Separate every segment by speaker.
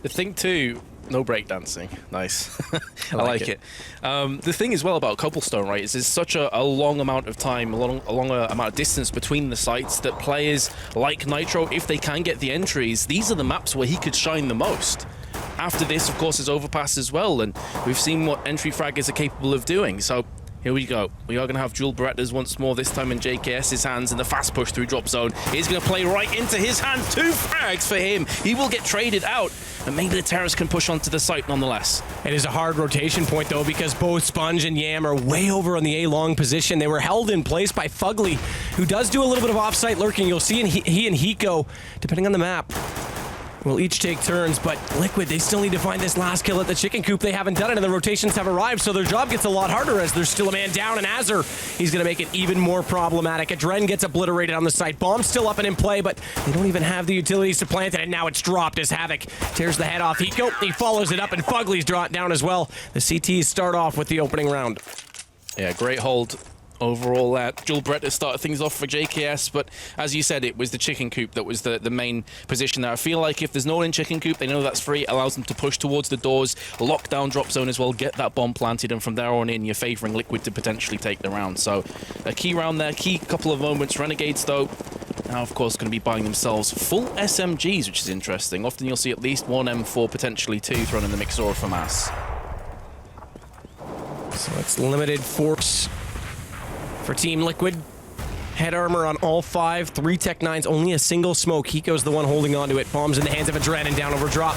Speaker 1: The thing too, no breakdancing. Nice.
Speaker 2: I like it.
Speaker 1: The thing as well about cobblestone, right, is there's such a long amount of time, a long amount of distance between the sites that players like Nitro, if they can get the entries, these are the maps where he could shine the most. After this, of course, is Overpass as well, and we've seen what entry fraggers are capable of doing. So here we go. We are going to have dual Berettas once more, this time in JKS's hands, and the fast push through drop zone is going to play right into his hands. 2 frags for him. He will get traded out, and maybe the Terrorists can push onto the site nonetheless.
Speaker 2: It is a hard rotation point, though, because both SPUNJ and Yam are way over on the A-long position. They were held in place by FugLy, who does do a little bit of off-site lurking. You'll see he and Hiko, depending on the map, will each take turns, but Liquid, they still need to find this last kill at the chicken coop. They haven't done it, and the rotations have arrived, so their job gets a lot harder as there's still a man down, and AZR, he's going to make it even more problematic. adreN gets obliterated on the site. Bomb's still up and in play, but they don't even have the utilities to plant it, and now it's dropped as Havoc tears the head off Hiko. He follows it up, and FugLy's dropped down as well. The CTs start off with the opening round.
Speaker 1: Yeah, great hold. Overall, dual Beretta started things off for JKS, but as you said, it was the chicken coop that was the main position there. I feel like if there's no one in chicken coop, they know that's free. It allows them to push towards the doors, lock down drop zone as well, get that bomb planted, and from there on in, you're favoring Liquid to potentially take the round. So a key round there, key couple of moments. Renegades, though, now, of course, going to be buying themselves full SMGs, which is interesting. Often you'll see at least 1 M4, potentially 2, thrown in the mix or for mass.
Speaker 2: So it's limited force for Team Liquid. Head armor on all 5, 3 Tech 9s, only a single smoke. Hiko's the one holding onto it. Bombs in the hands of adreN and down over drop.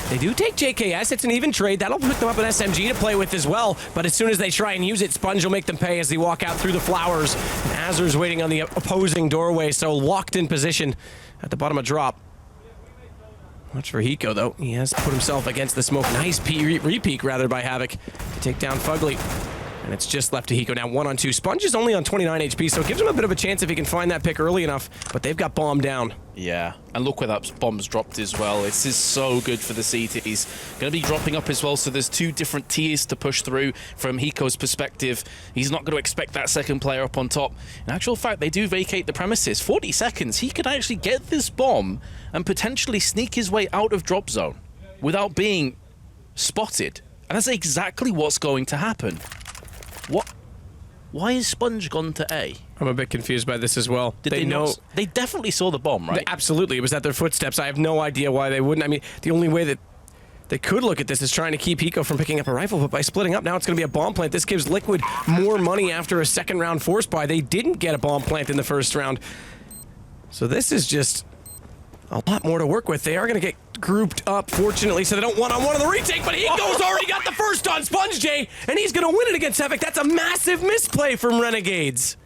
Speaker 2: They do take JKS. It's an even trade. That'll pick them up an SMG to play with as well. But as soon as they try and use it, SPUNJ will make them pay as they walk out through the flowers. And AZR's waiting on the opposing doorway, so locked in position at the bottom of drop. Watch for Hiko, though. He has put himself against the smoke. Nice re-peek, rather, by Havoc to take down FugLy. And it's just left to Hiko now, 1-on-2. SPUNJ is only on 29 HP, so it gives him a bit of a chance if he can find that pick early enough, but they've got bomb down.
Speaker 1: Yeah, and look where that bomb's dropped as well. This is so good for the CTs. Going to be dropping up as well, so there's 2 different tiers to push through from Hiko's perspective. He's not going to expect that second player up on top. In actual fact, they do vacate the premises. 40 seconds, he could actually get this bomb and potentially sneak his way out of drop zone without being spotted. And that's exactly what's going to happen. What? Why is SPUNJ gone to A?
Speaker 2: I'm a bit confused by this as well.
Speaker 1: Did they know? They definitely saw the bomb, right?
Speaker 2: Absolutely. It was at their footsteps. I have no idea why they wouldn't. I mean, the only way that they could look at this is trying to keep Hiko from picking up a rifle, but by splitting up, now it's going to be a bomb plant. This gives Liquid more money after a second round force buy. They didn't get a bomb plant in the first round. So this is just a lot more to work with. They are going to get grouped up, fortunately, so they don't one-on-one on the retake, but Hiko's already got the first on SPUNJ, and he's going to win it against Havoc. That's a massive misplay from Renegades.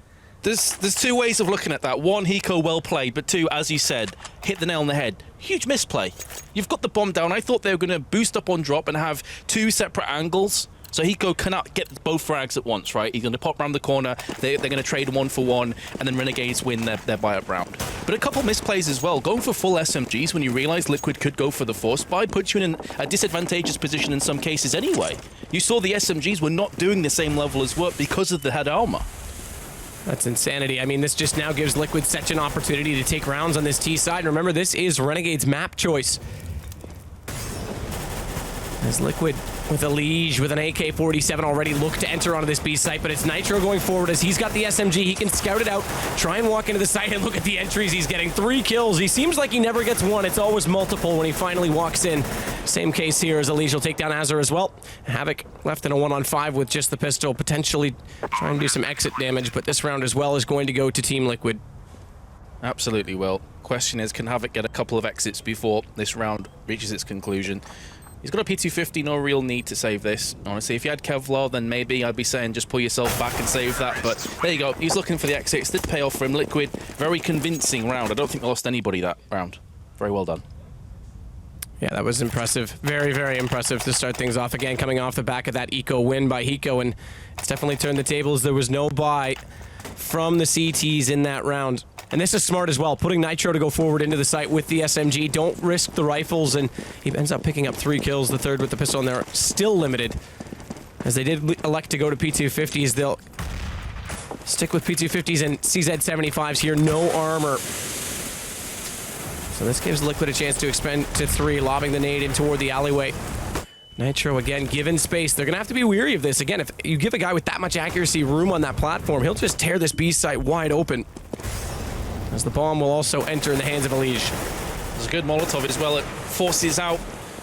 Speaker 1: There's 2 ways of looking at that. 1, Hiko well played, but 2, as you said, hit the nail on the head. Huge misplay. You've got the bomb down. I thought they were going to boost up on drop and have 2 separate angles. So Hiko cannot get both frags at once, right? He's going to pop around the corner, they're going to trade 1 for 1, and then Renegades win their buy-up round. But a couple misplays as well. Going for full SMGs when you realize Liquid could go for the force buy puts you in a disadvantageous position in some cases anyway. You saw the SMGs were not doing the same level as work because of the head armor.
Speaker 2: That's insanity. I mean, this just now gives Liquid such an opportunity to take rounds on this T side. And remember, this is Renegade's map choice. As Liquid with EliGE, with an AK-47 already look to enter onto this B site, but it's Nitro going forward as he's got the SMG. He can scout it out, try and walk into the site, and look at the entries. He's getting 3 kills. He seems like he never gets 1. It's always multiple when he finally walks in. Same case here as EliGE will take down AZR as well. Havoc left in a 1-on-5 with just the pistol, potentially trying to do some exit damage, but this round as well is going to go to Team Liquid.
Speaker 1: Absolutely will. Question is, can Havoc get a couple of exits before this round reaches its conclusion? He's got a P250, no real need to save this. Honestly, if you had Kevlar, then maybe I'd be saying just pull yourself back and save that. But there you go. He's looking for the exits. Did pay off for him. Liquid, very convincing round. I don't think they lost anybody that round. Very well done.
Speaker 2: Yeah, that was impressive. Very, very impressive to start things off again, coming off the back of that eco win by Hiko, and it's definitely turned the tables. There was no buy from the CTs in that round. And this is smart as well, putting Nitro to go forward into the site with the SMG. Don't risk the rifles, and he ends up picking up 3 kills, the 3rd with the pistol, and they're still limited. As they did elect to go to P250s, they'll stick with P250s and CZ75s here. No armor So this gives Liquid a chance to expand to 3, lobbing the nade in toward the alleyway. Nitro, again, given space. They're going to have to be weary of this. Again, if you give a guy with that much accuracy room on that platform, he'll just tear this B site wide open. As the bomb will also enter in the hands of EliGE.
Speaker 1: There's a good Molotov as well. It forces out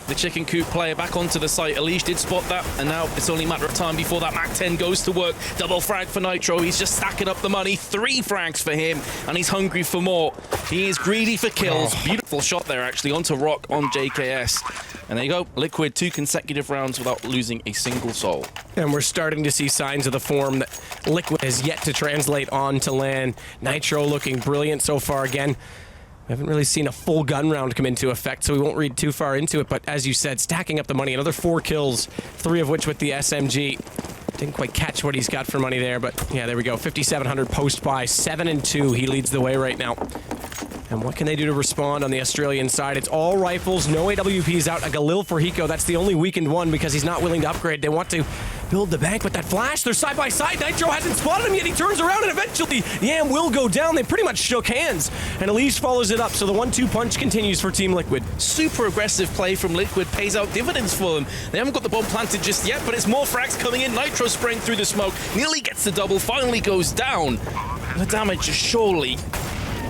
Speaker 1: the chicken coop player back onto the site. EliGE did spot that, and now it's only a matter of time before that MAC-10 goes to work. Double frag for Nitro. He's just stacking up the money. 3 frags for him, and he's hungry for more. He is greedy for kills. Beautiful shot there, actually, onto Rock on JKS. And there you go. Liquid 2 consecutive rounds without losing a single soul.
Speaker 2: And we're starting to see signs of the form that Liquid has yet to translate on to LAN. Nitro looking brilliant so far. Again, we haven't really seen a full gun round come into effect, so we won't read too far into it. But as you said, stacking up the money, another 4 kills, 3 of which with the SMG. Didn't quite catch what he's got for money there, but yeah, there we go. 5,700 post-buy, 7-2. He leads the way right now. And what can they do to respond on the Australian side? It's all rifles, no AWPs out. A Galil for Hiko. That's the only weakened one because he's not willing to upgrade. They want to build the bank with that flash. They're side by side. Nitro hasn't spotted him yet. He turns around and eventually Yam will go down. They pretty much shook hands. And EliGE follows it up. So the 1-2 punch continues for Team Liquid.
Speaker 1: Super aggressive play from Liquid pays out dividends for them. They haven't got the bomb planted just yet, but it's more frags coming in. Nitro spraying through the smoke. Nearly gets the double. Finally goes down. The damage is surely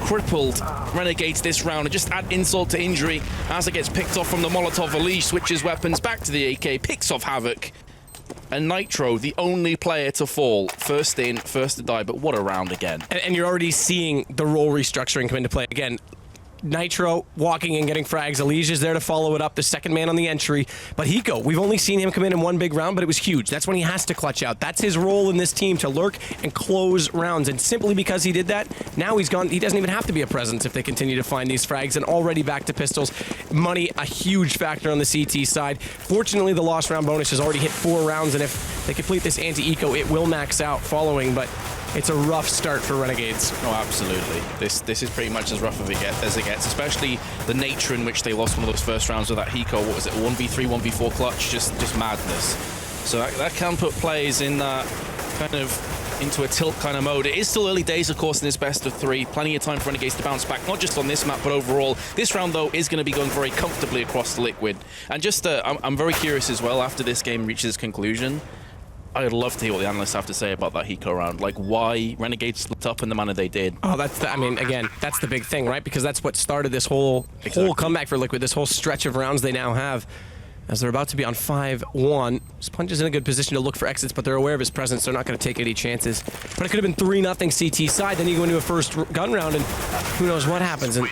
Speaker 1: crippled Renegades this round, and just add insult to injury as it gets picked off from the Molotov. EliGE switches weapons back to the AK, picks off Havoc, and Nitro, the only player to fall. First in, first to die, but what a round again.
Speaker 2: And you're already seeing the role restructuring come into play. Again, Nitro walking in, getting frags. EliGE is there to follow it up, the second man on the entry. But Hiko, we've only seen him come in one big round, but it was huge. That's when he has to clutch out. That's his role in this team, to lurk and close rounds. And simply because he did that, now he's gone. He doesn't even have to be a presence if they continue to find these frags. And already back to pistols. Money, a huge factor on the CT side. Fortunately, the lost round bonus has already hit 4 rounds, and if they complete this anti-eco, it will max out following, but it's a rough start for Renegades.
Speaker 1: Oh, absolutely. This is pretty much as rough as it gets, especially the nature in which they lost one of those first rounds with that Hiko. What was it, 1v3, 1v4 clutch? Just madness. So that can put players in that kind of into a tilt kind of mode. It is still early days, of course, in this best of 3. Plenty of time for Renegades to bounce back, not just on this map, but overall. This round, though, is going to be going very comfortably across the Liquid. And just, I'm very curious as well, after this game reaches its conclusion, I'd love to hear what the analysts have to say about that Hiko round. Like, why Renegades split up in the manner they did.
Speaker 2: Oh, I mean, again, that's the big thing, right? Because that's what started this whole comeback for Liquid, this whole stretch of rounds they now have. As they're about to be on 5-1. SPUNJ is in a good position to look for exits, but they're aware of his presence. They're not going to take any chances. But it could have been 3-0 CT side. Then you go into a first gun round, and who knows what happens. And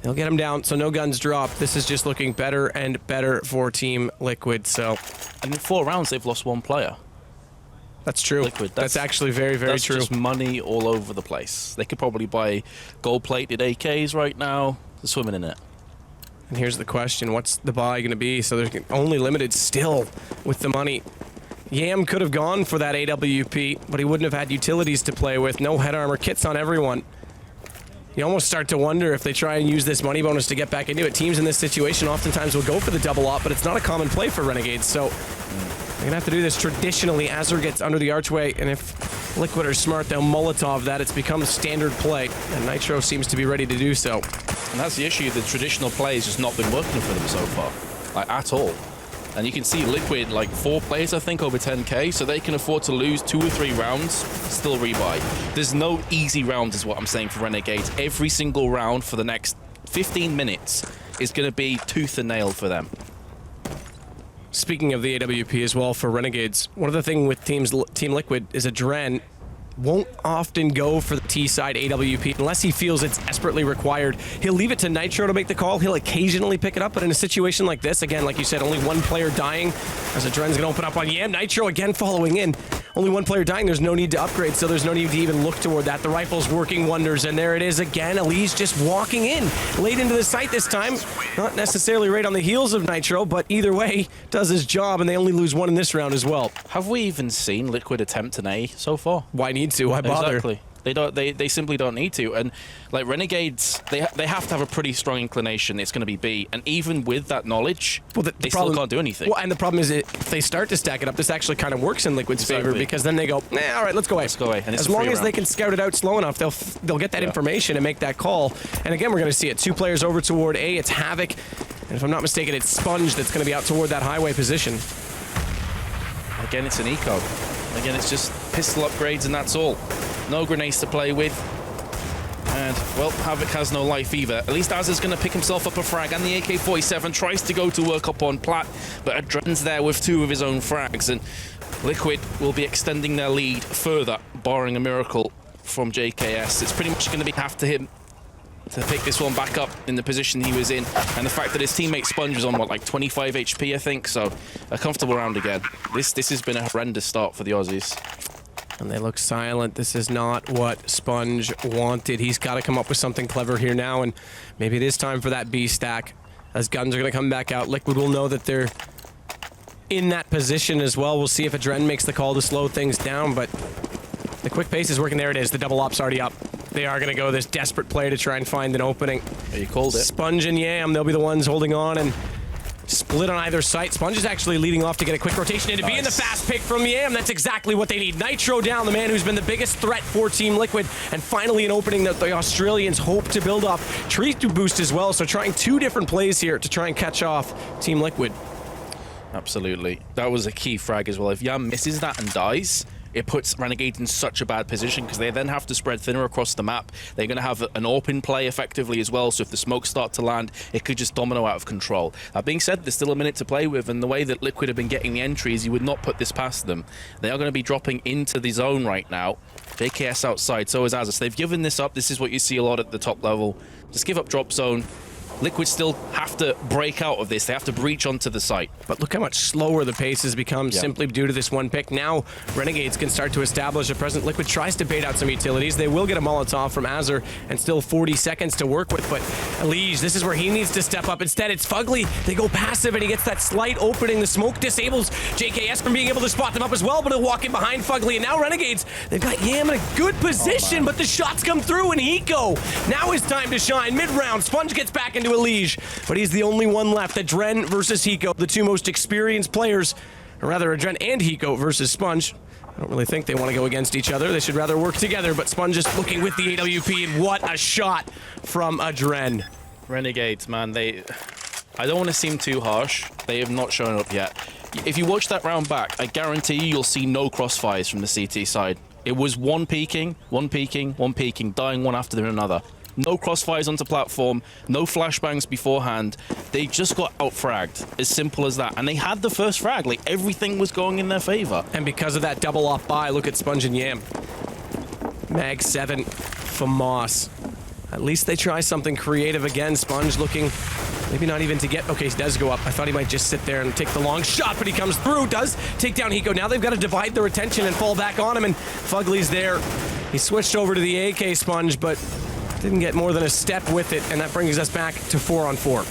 Speaker 2: they'll get him down, so no guns dropped. This is just looking better and better for Team Liquid. So,
Speaker 1: and in 4 rounds, they've lost 1 player.
Speaker 2: That's true.
Speaker 1: Liquid.
Speaker 2: That's actually very, very true.
Speaker 1: That's just money all over the place. They could probably buy gold-plated AKs right now. They're swimming in it.
Speaker 2: And here's the question, what's the buy going to be? So there's only limited still with the money. Yam could have gone for that AWP, but he wouldn't have had utilities to play with. No head armor, kits on everyone. You almost start to wonder if they try and use this money bonus to get back into it. Teams in this situation oftentimes will go for the double op, but it's not a common play for Renegades, so they're going to have to do this traditionally. AZR gets under the archway, and if Liquid are smart, they'll Molotov that. It's become a standard play, and Nitro seems to be ready to do so.
Speaker 1: And that's the issue. The traditional play has just not been working for them so far, like, at all. And you can see Liquid, like 4 players, I think, over 10k, so they can afford to lose 2 or 3 rounds, still rebuy. There's no easy rounds, is what I'm saying for Renegades. Every single round for the next 15 minutes is going to be tooth and nail for them.
Speaker 2: Speaking of the AWP as well for Renegades, one of the things with Team Liquid is adreN won't often go for the T-side AWP unless he feels it's desperately required. He'll leave it to Nitro to make the call. He'll occasionally pick it up, but in a situation like this, again, like you said, only 1 player dying, as adreN's going to open up on Yam. Nitro again following in. Only 1 player dying, there's no need to upgrade, so there's no need to even look toward that. The rifle's working wonders, and there it is again. EliGE just walking in, late into the site this time. Not necessarily right on the heels of Nitro, but either way, does his job, and they only lose 1 in this round as well.
Speaker 1: Have we even seen Liquid attempt an A so far?
Speaker 2: Why need to? Why bother?
Speaker 1: Exactly. They simply don't need to. And like Renegades, they have to have a pretty strong inclination. It's going to be B. And even with that knowledge, they still can't do anything.
Speaker 2: Well, and the problem is if they start to stack it up, this actually kind of works in Liquid's favor because then they go, all right, let's go away.
Speaker 1: Let's go away. And
Speaker 2: as long as they can scout it out slow enough, they'll get that information and make that call. And again, we're going to see it. 2 players over toward A. It's Havoc. And if I'm not mistaken, it's SPUNJ that's going to be out toward that highway position.
Speaker 1: Again, it's an eco. Again, it's just pistol upgrades and that's all. No grenades to play with. And, well, Havoc has no life either. At least AZR's going to pick himself up a frag, and the AK-47 tries to go to work up on Plat, but adreN's there with 2 of his own frags, and Liquid will be extending their lead further, barring a miracle from JKS. It's pretty much going to have to him to pick this one back up in the position he was in, and the fact that his teammate SPUNJ was on, what, like 25 HP, I think, so a comfortable round again. This has been a horrendous start for the Aussies.
Speaker 2: And they look silent. This is not what SPUNJ wanted. He's got to come up with something clever here now, and maybe it is time for that B stack. As guns are going to come back out, Liquid will know that they're in that position as well. We'll see if adreN makes the call to slow things down, but the quick pace is working. There it is. The double op's already up. They are going to go this desperate play to try and find an opening.
Speaker 1: You called it.
Speaker 2: SPUNJ and Yam, they'll be the ones holding on and split on either site. SPUNJ is actually leading off to get a quick rotation into B, and the fast pick from Yam. That's exactly what they need. Nitro down, the man who's been the biggest threat for Team Liquid, and finally an opening that the Australians hope to build off. Trees to boost as well, so trying 2 different plays here to try and catch off Team Liquid.
Speaker 1: Absolutely. That was a key frag as well. If Yam misses that and dies, it puts Renegades in such a bad position because they then have to spread thinner across the map. They're going to have an open play effectively as well, so if the smokes start to land, it could just domino out of control. That being said, there's still a minute to play with, and the way that Liquid have been getting the entries, you would not put this past them. They are going to be dropping into the zone right now. JKS outside, so is AZR. So they've given this up. This is what you see a lot at the top level. Just give up drop zone. Liquid still have to break out of this. They have to breach onto the site.
Speaker 2: But look how much slower the pace has become simply due to this one pick. Now, Renegades can start to establish a presence. Liquid tries to bait out some utilities. They will get a Molotov from AZR and still 40 seconds to work with. But EliGE, this is where he needs to step up. Instead, it's FugLy. They go passive and he gets that slight opening. The smoke disables JKS from being able to spot them up as well, but he'll walk in behind FugLy. And now Renegades, they've got Yam in a good position, but the shots come through and Hiko. Now is time to shine. Mid-round, SPUNJ gets back into EliGE, but he's the only one left. adreN versus Hiko, the 2 most experienced players, or rather adreN and Hiko versus SPUNJ. I don't really think they want to go against each other. They should rather work together, but SPUNJ is looking with the AWP, and what a shot from adreN.
Speaker 1: Renegades, man, I don't want to seem too harsh. They have not shown up yet. If you watch that round back, I guarantee you'll see no crossfires from the CT side. It was one peeking, dying one after another. No crossfires onto platform, no flashbangs beforehand. They just got out-fragged, as simple as that. And they had the first frag, like everything was going in their favor.
Speaker 2: And because of that double off buy, look at SPUNJ and Yam. Mag 7, FAMAS. At least they try something creative again. SPUNJ looking, maybe not even to get, okay, he does go up. I thought he might just sit there and take the long shot, but he comes through, does take down Hiko. Now they've got to divide their attention and fall back on him, and FugLy's there. He switched over to the AK SPUNJ, but didn't get more than a step with it, and that brings us back to 4-on-4.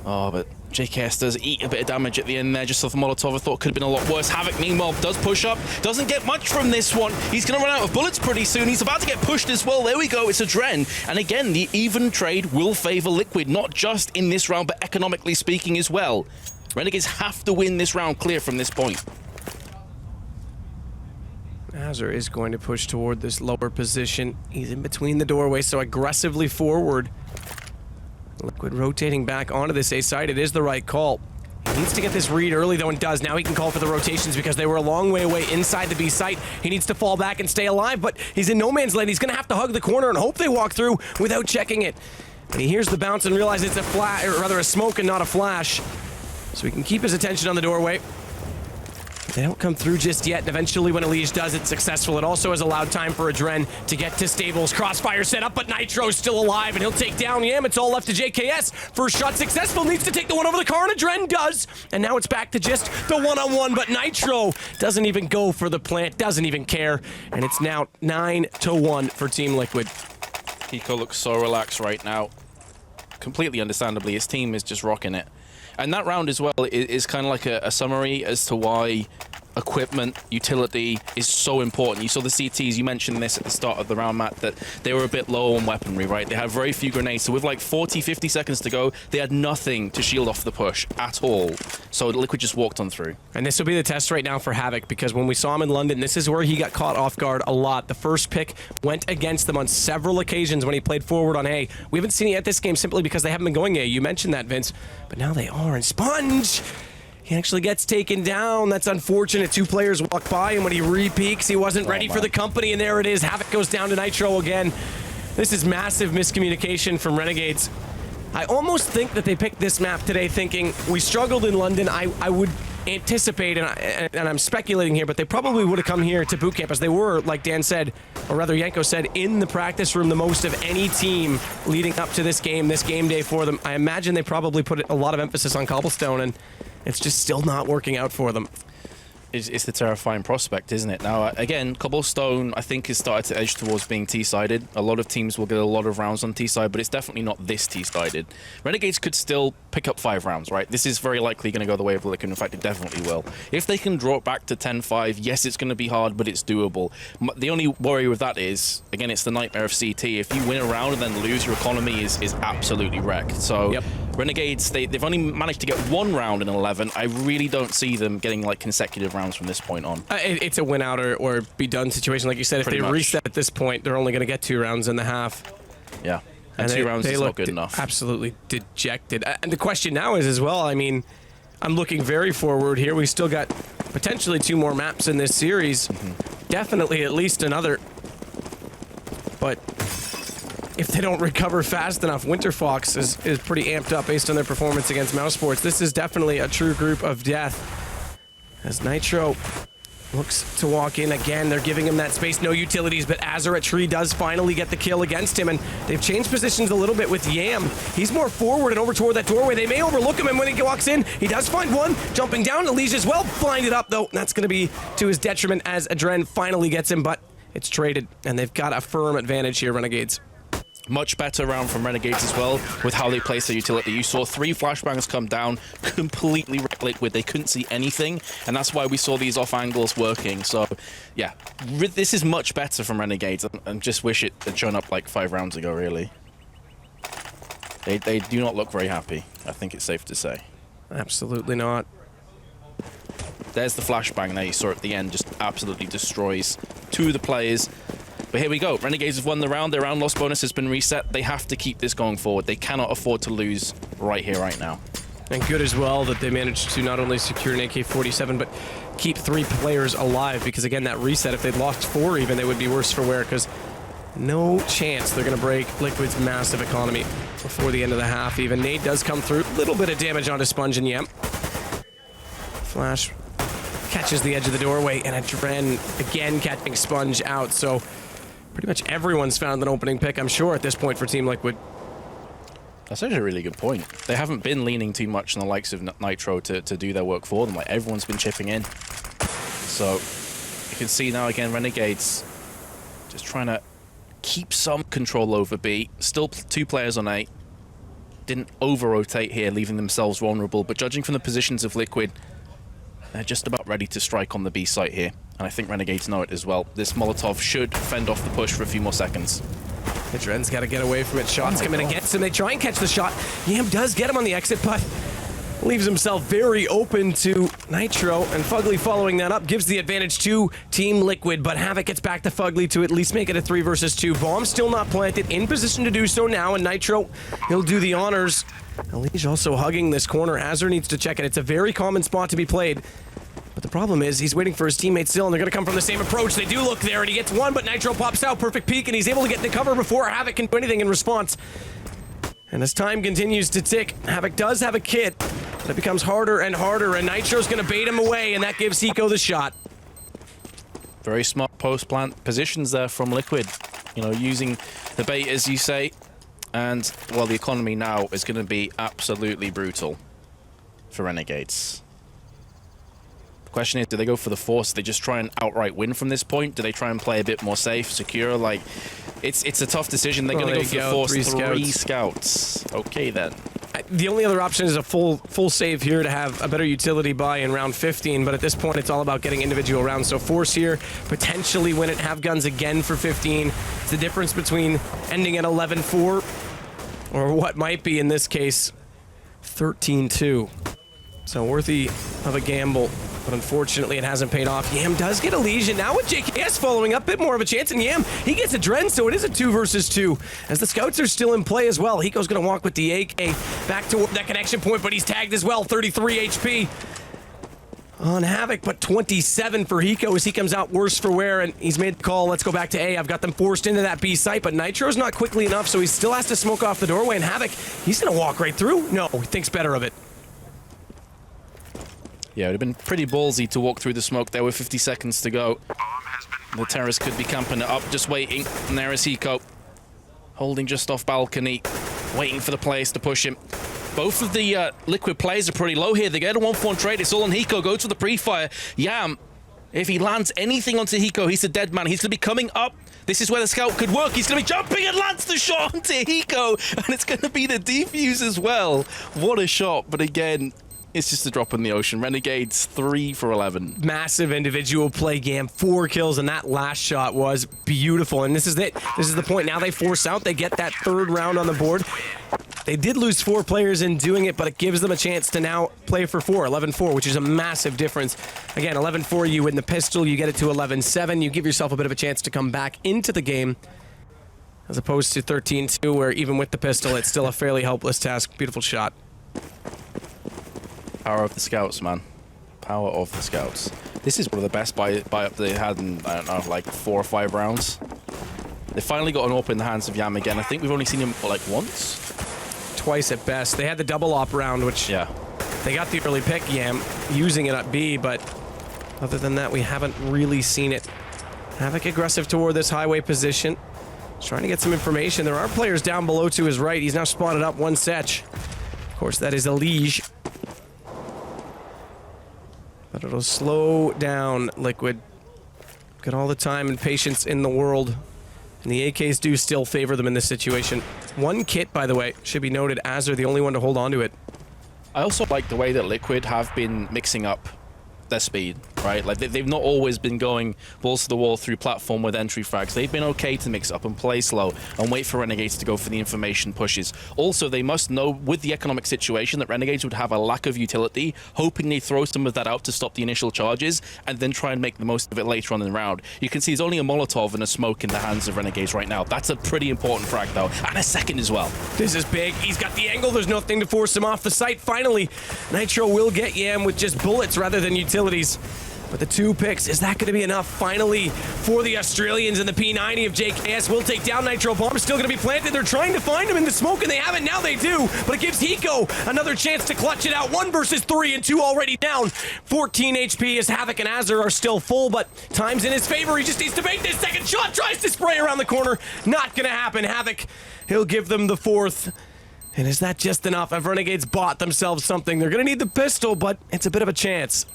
Speaker 1: Oh, but JKS does eat a bit of damage at the end there, just off the Molotov. I thought could have been a lot worse. Havoc, meanwhile, does push up. Doesn't get much from this one. He's going to run out of bullets pretty soon. He's about to get pushed as well. There we go. It's adreN. And again, the even trade will favor Liquid, not just in this round, but economically speaking as well. Renegades have to win this round clear from this point.
Speaker 2: AZR is going to push toward this lower position. He's in between the doorway, so aggressively forward. Liquid rotating back onto this A side. It is the right call. He needs to get this read early, though, and does. Now he can call for the rotations because they were a long way away inside the B site. He needs to fall back and stay alive, but he's in no man's land. He's going to have to hug the corner and hope they walk through without checking it. And he hears the bounce and realizes it's a flash, or rather a smoke and not a flash. So he can keep his attention on the doorway. They don't come through just yet, and eventually when EliGE does, it's successful. It also has allowed time for adreN to get to stables. Crossfire set up, but Nitro's still alive, and he'll take down Yam. It's all left to JKS. First shot successful, needs to take the one over the car, and adreN does. And now it's back to just the one-on-one, but Nitro doesn't even go for the plant, doesn't even care. And it's now 9-1 for Team Liquid.
Speaker 1: Hiko looks so relaxed right now. Completely understandably, his team is just rocking it. And that round as well is kind of like a summary as to why equipment, utility is so important. You saw the CTs, you mentioned this at the start of the round, Matt, that they were a bit low on weaponry, right? They had very few grenades, so with like 40, 50 seconds to go, they had nothing to shield off the push at all. So Liquid just walked on through. And
Speaker 2: this will be the test right now for Havoc, because when we saw him in London, this is where he got caught off guard a lot. The first pick went against them on several occasions when he played forward on A. We haven't seen it yet this game simply because they haven't been going A. You mentioned that, Vince, but now they are. And SPUNJ, he actually gets taken down. That's unfortunate. Two players walk by, and when he re-peeks, he wasn't ready for the company, and there it is. Havoc goes down to Nitro again. This is massive miscommunication from Renegades. I almost think that they picked this map today thinking, we struggled in London. I would anticipate, and I'm speculating here, but they probably would have come here to boot camp, as they were, like Dan said, or rather Yanko said, in the practice room the most of any team leading up to this game day for them. I imagine they probably put a lot of emphasis on cobblestone, and it's just still not working out for them.
Speaker 1: It's the terrifying prospect, isn't it? Now, again, cobblestone, I think, has started to edge towards being T-sided. A lot of teams will get a lot of rounds on T-side, but it's definitely not this T-sided. Renegades could still pick up 5 rounds, right? This is very likely going to go the way of Liquid. In fact, it definitely will. If they can draw it back to 10-5, yes, it's going to be hard, but it's doable. The only worry with that is, again, it's the nightmare of CT. If you win a round and then lose, your economy is absolutely wrecked. So,
Speaker 2: yep.
Speaker 1: Renegades, they've only managed to get 1 round in 11. I really don't see them getting like consecutive rounds from this point on.
Speaker 2: It's a win out or be done situation. Like you said, if they reset at this point, they're only going to get 2 rounds in the half.
Speaker 1: Yeah, and 2 rounds is not good enough.
Speaker 2: Absolutely dejected. And the question now is as well, I mean, I'm looking very forward here. We still got potentially 2 more maps in this series. Definitely at least another. But if they don't recover fast enough, Winter Fox is pretty amped up based on their performance against Mouse Sports. This is definitely a true group of death. As Nitro looks to walk in again, they're giving him that space, no utilities, but AZR does finally get the kill against him, and they've changed positions a little bit with Yam. He's more forward and over toward that doorway. They may overlook him, and when he walks in, he does find one, jumping down. EliGE as well, blinded up, though. That's going to be to his detriment as adreN finally gets him, but it's traded, and they've got a firm advantage here, Renegades.
Speaker 1: Much better round from Renegades as well with how they place their utility. You saw 3 flashbangs come down, completely Liquid. They couldn't see anything, and that's why we saw these off angles working. So, yeah, this is much better from Renegades. I just wish it had shown up like 5 rounds ago, really. They do not look very happy, I think it's safe to say.
Speaker 2: Absolutely not.
Speaker 1: There's the flashbang there you saw at the end, just absolutely destroys 2 of the players. But here we go. Renegades have won the round. Their round loss bonus has been reset. They have to keep this going forward. They cannot afford to lose right here, right now.
Speaker 2: And good as well that they managed to not only secure an AK-47, but keep 3 players alive. Because again, that reset, if they'd lost 4 even, they would be worse for wear. Because no chance they're going to break Liquid's massive economy before the end of the half even. Nade does come through. A little bit of damage onto SPUNJ and Yam. Flash catches the edge of the doorway, and adreN again catching SPUNJ out. So pretty much everyone's found an opening pick, I'm sure, at this point for Team Liquid.
Speaker 1: That's actually a really good point. They haven't been leaning too much on the likes of Nitro to do their work for them. Like, everyone's been chipping in. So you can see now again, Renegades just trying to keep some control over B. Still 2 players on A. Didn't over-rotate here, leaving themselves vulnerable. But judging from the positions of Liquid, they're just about ready to strike on the B site here. And I think Renegades know it as well. This Molotov should fend off the push for a few more seconds.
Speaker 2: adreN's got to get away from it. Shots coming against him. They try and catch the shot. Yam does get him on the exit, but leaves himself very open to Nitro. And FugLy following that up gives the advantage to Team Liquid. But Havoc gets back to FugLy to at least make it a 3 versus 2. Bomb still not planted. In position to do so now. And Nitro, he'll do the honors. EliGE also hugging this corner. AZR needs to check it. It's a very common spot to be played. But the problem is, he's waiting for his teammates still, and they're going to come from the same approach. They do look there, and he gets one, but Nitro pops out. Perfect peek, and he's able to get the cover before Havoc can do anything in response. And as time continues to tick, Havoc does have a kit, but it becomes harder and harder, and Nitro's going to bait him away, and that gives Hiko the shot.
Speaker 1: Very smart post-plant positions there from Liquid. You know, using the bait, as you say. And, well, the economy now is going to be absolutely brutal for Renegades. Question is, do they go for the force? Do they just try and outright win from this point? Do they try and play a bit more safe, secure? Like, it's a tough decision. They're going to go for the force. 3 scouts. Okay, then.
Speaker 2: the only other option is a full save here to have a better utility buy in round 15, but at this point it's all about getting individual rounds. So Force here, potentially win it, have guns again for 15. It's the difference between ending at 11-4 or what might be in this case 13-2. So worthy of a gamble, but unfortunately it hasn't paid off. Yam does get EliGE, and now with JKS following up, a bit more of a chance, and Yam, he gets adreN, so it is a 2 versus 2, as the scouts are still in play as well. Hiko's gonna walk with the AK back to that connection point, but he's tagged as well, 33 HP on Havoc, but 27 for Hiko as he comes out worse for wear, and he's made the call, let's go back to A. I've got them forced into that B site, but Nitro's not quickly enough, so he still has to smoke off the doorway, and Havoc, he's gonna walk right through. No, he thinks better of it.
Speaker 1: Yeah, it would have been pretty ballsy to walk through the smoke there with 50 seconds to go. The terrorists could be camping it up, just waiting. And there is Hiko, holding just off balcony, waiting for the players to push him. Both of the Liquid players are pretty low here. They get a 1-4 trade. It's all on Hiko. Goes for the pre-fire. Yam, if he lands anything onto Hiko, he's a dead man. He's going to be coming up. This is where the scout could work. He's going to be jumping and lands the shot onto Hiko. And it's going to be the defuse as well. What a shot. But again, it's just a drop in the ocean. Renegades 3 for 11.
Speaker 2: Massive individual play, Gam. 4 kills, and that last shot was beautiful. And this is it. This is the point. Now they force out. They get that 3rd round on the board. They did lose 4 players in doing it, but it gives them a chance to now play for 4, 11-4, which is a massive difference. Again, 11-4, you win the pistol, you get it to 11-7. You give yourself a bit of a chance to come back into the game, as opposed to 13-2, where even with the pistol, it's still a fairly helpless task. Beautiful shot.
Speaker 1: Power of the scouts, man. Power of the scouts. This is one of the best buy-up they had in, I don't know, like 4 or 5 rounds. They finally got an AWP in the hands of Yam again. I think we've only seen him, like, once?
Speaker 2: Twice at best. They had the double op round, which they got the early pick, Yam, using it at B, but other than that, we haven't really seen it. Havoc aggressive toward this highway position. He's trying to get some information. There are players down below to his right. He's now spotted up 1 Setch. Of course, that is EliGE. But it'll slow down Liquid. Got all the time and patience in the world. And the AKs do still favor them in this situation. 1 kit, by the way, should be noted. AZR, the only one to hold on to it.
Speaker 1: I also like the way that Liquid have been mixing up their speed, right? Like, they've not always been going balls to the wall through platform with entry frags. They've been okay to mix up and play slow and wait for Renegades to go for the information pushes. Also, they must know with the economic situation that Renegades would have a lack of utility, hoping they throw some of that out to stop the initial charges and then try and make the most of it later on in the round. You can see there's only a Molotov and a smoke in the hands of Renegades right now. That's a pretty important frag, though, and a second as well.
Speaker 2: This is big. He's got the angle. There's nothing to force him off the site. Finally, Nitro will get Yam with just bullets rather than utilities. But the 2 picks, is that going to be enough finally for the Australians? And the P90 of JKS will take down Nitro. Bomb still going to be planted. They're trying to find him in the smoke, and they haven't. Now they do. But it gives Hiko another chance to clutch it out. 1 versus 3 and 2 already down. 14 HP as Havoc and AZR are still full, but time's in his favor. He just needs to make this second shot. Tries to spray around the corner. Not going to happen. Havoc, he'll give them the 4th. And is that just enough? Have Renegades bought themselves something? They're going to need the pistol, but it's a bit of a chance.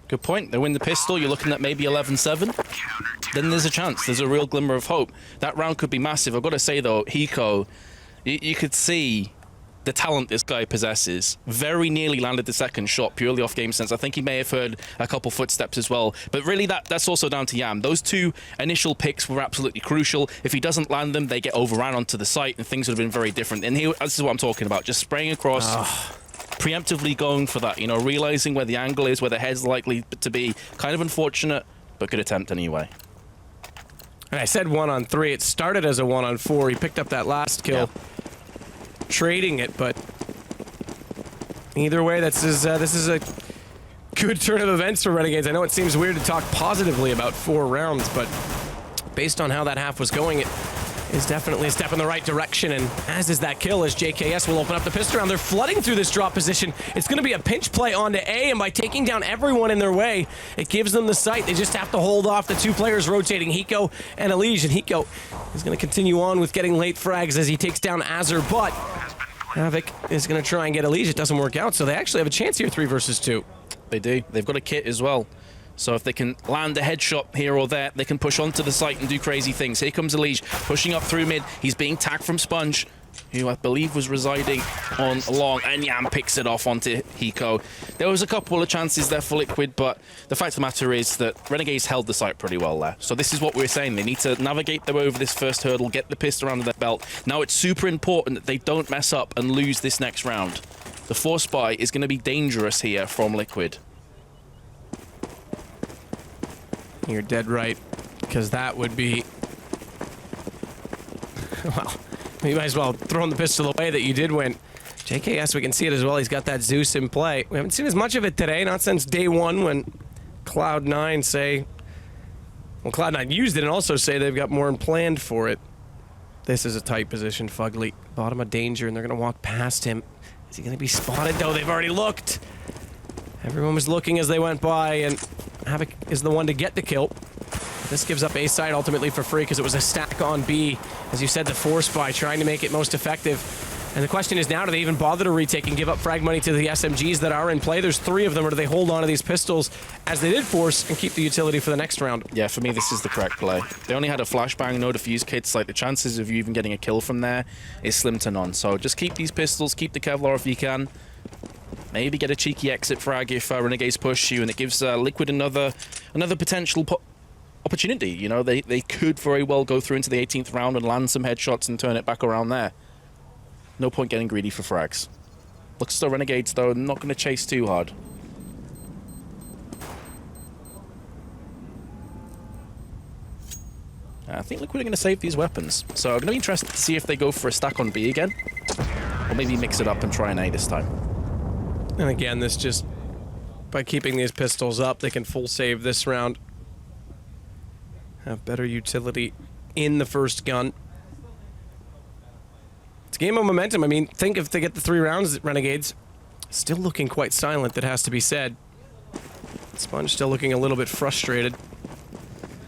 Speaker 1: Good point. They win the pistol. You're looking at maybe 11-7. Then there's a chance. There's a real glimmer of hope. That round could be massive. I've got to say, though, Hiko, you could see the talent this guy possesses. Very nearly landed the second shot purely off game sense. I think he may have heard a couple footsteps as well. But really, that's also down to Yam. Those 2 initial picks were absolutely crucial. If he doesn't land them, they get overran onto the site, and things would have been very different. And this is what I'm talking about. Just spraying across... Preemptively going for that, you know, realizing where the angle is, where the head's likely to be. Kind of unfortunate, but good attempt anyway.
Speaker 2: And I said 1 on 3. It started as a 1 on 4. He picked up that last kill, trading it, but either way, this is a good turn of events for Renegades. I know it seems weird to talk positively about 4 rounds, but based on how that half was going, it is definitely a step in the right direction, and as is that kill, as JKS will open up the pistol round. They're flooding through this drop position. It's going to be a pinch play onto A, and by taking down everyone in their way, it gives them the site. They just have to hold off the 2 players rotating, Hiko and EliGE, and Hiko is going to continue on with getting late frags as he takes down AZR, but Havoc is going to try and get EliGE. It doesn't work out, so they actually have a chance here, 3 versus 2.
Speaker 1: They do. They've got a kit as well. So if they can land a headshot here or there, they can push onto the site and do crazy things. Here comes EliGE, pushing up through mid. He's being tagged from SPUNJ. who I believe was residing on long, and Yam picks it off onto Hiko. There was a couple of chances there for Liquid, but the fact of the matter is that Renegades held the site pretty well there. So this is what we were saying. They need to navigate them over this first hurdle, get the pistol around their belt. Now it's super important that they don't mess up and lose this next round. The force buy is going to be dangerous here from Liquid.
Speaker 2: You're dead right, because that would be... well, you might as well throw the pistol away that you did win. JKS, we can see it as well. He's got that Zeus in play. We haven't seen as much of it today, not since day one when Cloud9 say... well, Cloud9 used it and also say they've got more planned for it. This is a tight position, FugLy. Bottom of danger, and they're going to walk past him. Is he going to be spotted? No, they've already looked. Everyone was looking as they went by, and Havoc is the one to get the kill. This gives up A side ultimately for free because it was a stack on B. As you said, the force buy, trying to make it most effective. And the question is now, do they even bother to retake and give up frag money to the SMGs that are in play? There's 3 of them, or do they hold on to these pistols as they did force and keep the utility for the next round?
Speaker 1: Yeah, for me, this is the correct play. They only had a flashbang, no defuse kits. Like, the chances of you even getting a kill from there is slim to none. So just keep these pistols, keep the Kevlar if you can. Maybe get a cheeky exit frag if Renegades push you, and it gives Liquid another potential opportunity. You know, they could very well go through into the 18th round and land some headshots and turn it back around there. No point getting greedy for frags. Looks as though Renegades, though, not going to chase too hard. I think Liquid are going to save these weapons. So I'm going to be interested to see if they go for a stack on B again. Or maybe mix it up and try an A this time.
Speaker 2: And again, this just... by keeping these pistols up, they can full save this round. Have better utility in the first gun. It's a game of momentum. I mean, think if they get the 3 rounds at Renegades. Still looking quite silent, that has to be said. SPUNJ still looking a little bit frustrated.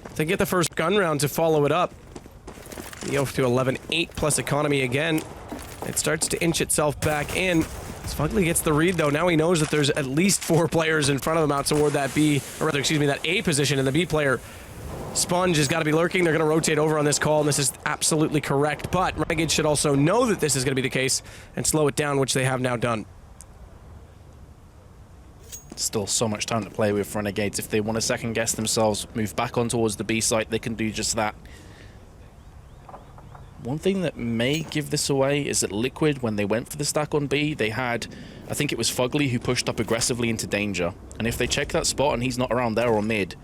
Speaker 2: If they get the first gun round to follow it up, you go to 11-8 plus economy again. It starts to inch itself back in. As FugLy gets the read, though, now he knows that there's at least 4 players in front of him out toward that B, or rather, excuse me, that A position, and the B player, SPUNJ, has got to be lurking. They're going to rotate over on this call, and this is absolutely correct. But Renegades should also know that this is going to be the case and slow it down, which they have now done.
Speaker 1: Still so much time to play with Renegades. If they want to second guess themselves, move back on towards the B site, they can do just that. One thing that may give this away is that Liquid, when they went for the stack on B, they had, I think it was FugLy who pushed up aggressively into danger. And if they check that spot and he's not around there or mid,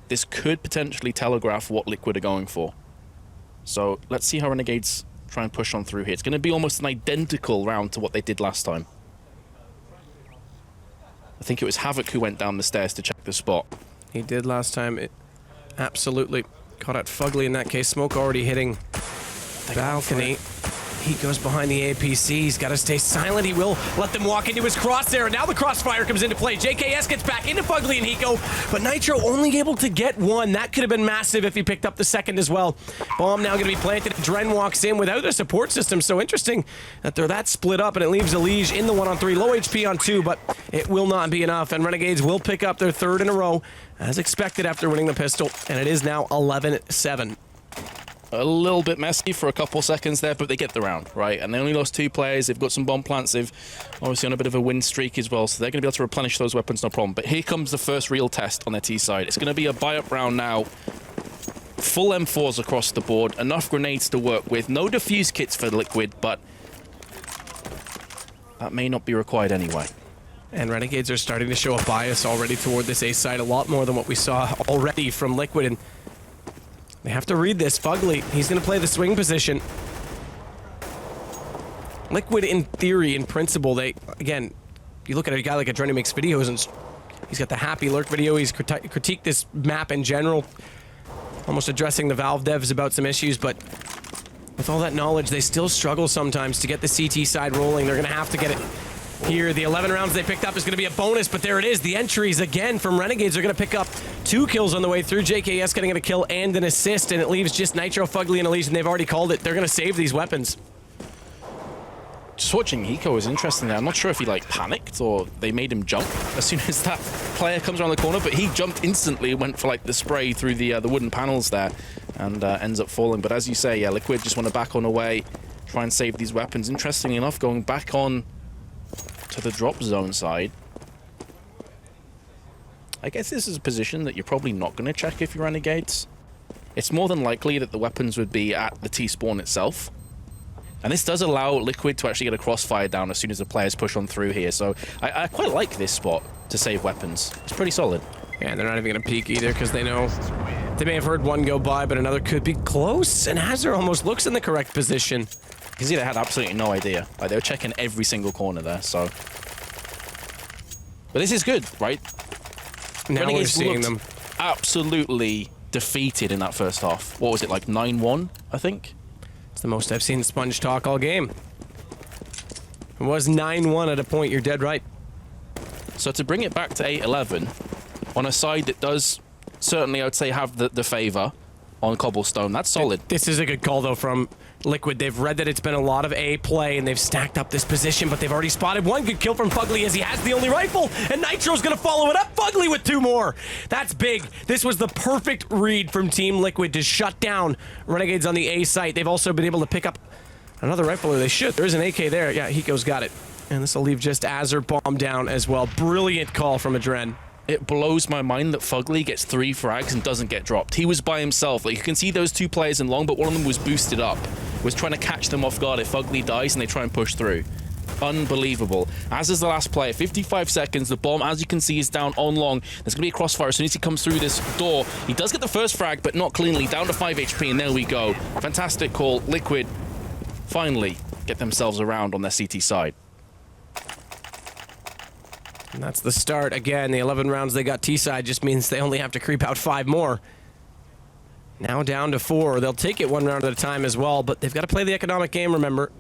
Speaker 1: this could potentially telegraph what Liquid are going for. So let's see how Renegades try and push on through here. It's going to be almost an identical round to what they did last time. I think it was Havoc who went down the stairs to check the spot.
Speaker 2: He did last time. It absolutely caught at FugLy in that case. Smoke already hitting balcony. He goes behind the APC. He's got to stay silent. He will let them walk into his crosshair. And now the crossfire comes into play. JKS gets back into FugLy and Hiko, but Nitro only able to get 1. That could have been massive if he picked up the second as well. Bomb now going to be planted. adreN walks in without a support system. So interesting that they're that split up, and it leaves EliGE in the 1-on-3. Low HP on 2, but it will not be enough. And Renegades will pick up their 3rd in a row, as expected after winning the pistol. And it is now 11-7.
Speaker 1: A little bit messy for a couple seconds there, but they get the round, right? And they only lost 2 players. They've got some bomb plants. They've obviously on a bit of a win streak as well, so they're going to be able to replenish those weapons, no problem. But here comes the first real test on their T side. It's going to be a buy-up round now. Full M4s across the board. Enough grenades to work with. No defuse kits for Liquid, but that may not be required anyway.
Speaker 2: And Renegades are starting to show a bias already toward this A side, a lot more than what we saw already from Liquid. And they have to read this. FugLy, he's going to play the swing position. Liquid, in theory, in principle, they, again, you look at a guy like adreN who makes videos, and he's got the happy lurk video. He's critiqued this map in general, almost addressing the Valve devs about some issues, but with all that knowledge, they still struggle sometimes to get the CT side rolling. They're going to have to get it here. The 11 rounds they picked up is going to be a bonus, but there it is. The entries again from Renegades are going to pick up 2 kills on the way through. JKS getting a kill and an assist, and it leaves just Nitro, FugLy, and EliGE, and they've already called it. They're going to save these weapons.
Speaker 1: Just watching Hiko is interesting there. I'm not sure if he like panicked or they made him jump as soon as that player comes around the corner, but he jumped instantly, went for like the spray through the wooden panels there, and ends up falling. But as you say, yeah, Liquid just want to back on away, try and save these weapons. Interestingly enough, going back on to the drop zone side. I guess this is a position that you're probably not going to check if you're Renegades. It's more than likely that the weapons would be at the T-spawn itself. And this does allow Liquid to actually get a crossfire down as soon as the players push on through here. So I quite like this spot to save weapons. It's pretty solid.
Speaker 2: Yeah, they're not even going to peek either because they know they may have heard one go by, but another could be close. And AZR almost looks in the correct position.
Speaker 1: You can see they had absolutely no idea. Like, they were checking every single corner there, so. But this is good, right?
Speaker 2: Now
Speaker 1: Renegades
Speaker 2: we're seeing them.
Speaker 1: Absolutely defeated in that first half. What was it, like 9-1, I think?
Speaker 2: It's the most I've seen SPUNJ talk all game. It was 9-1 at a point, you're dead right.
Speaker 1: So to bring it back to 8-11, on a side that does certainly, I would say, have the favor on cobblestone, that's solid.
Speaker 2: This is a good call, though, from Liquid. They've read that it's been a lot of A play, and they've stacked up this position, but they've already spotted one good kill from FugLy as he has the only rifle, and Nitro's going to follow it up. FugLy with 2 more. That's big. This was the perfect read from Team Liquid to shut down Renegades on the A site. They've also been able to pick up another rifle, or they should. There is an AK there. Yeah, Hiko's got it. And this will leave just AZR bomb down as well. Brilliant call from adreN.
Speaker 1: It blows my mind that FugLy gets 3 frags and doesn't get dropped. He was by himself. Like, you can see those 2 players in long, but one of them was boosted up. Was trying to catch them off guard if FugLy dies and they try and push through. Unbelievable. As is the last player, 55 seconds. The bomb, as you can see, is down on long. There's going to be a crossfire as soon as he comes through this door. He does get the first frag, but not cleanly. Down to 5 HP, and there we go. Fantastic call. Liquid finally get themselves around on their CT side.
Speaker 2: And that's the start. Again, the 11 rounds they got T-side just means they only have to creep out 5 more. Now down to 4. They'll take it 1 round at a time as well, but they've got to play the economic game, remember.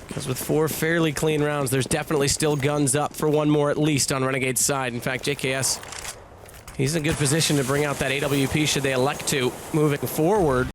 Speaker 2: Because with 4 fairly clean rounds, there's definitely still guns up for 1 more at least on Renegade's side. In fact, JKS, he's in a good position to bring out that AWP should they elect to moving forward.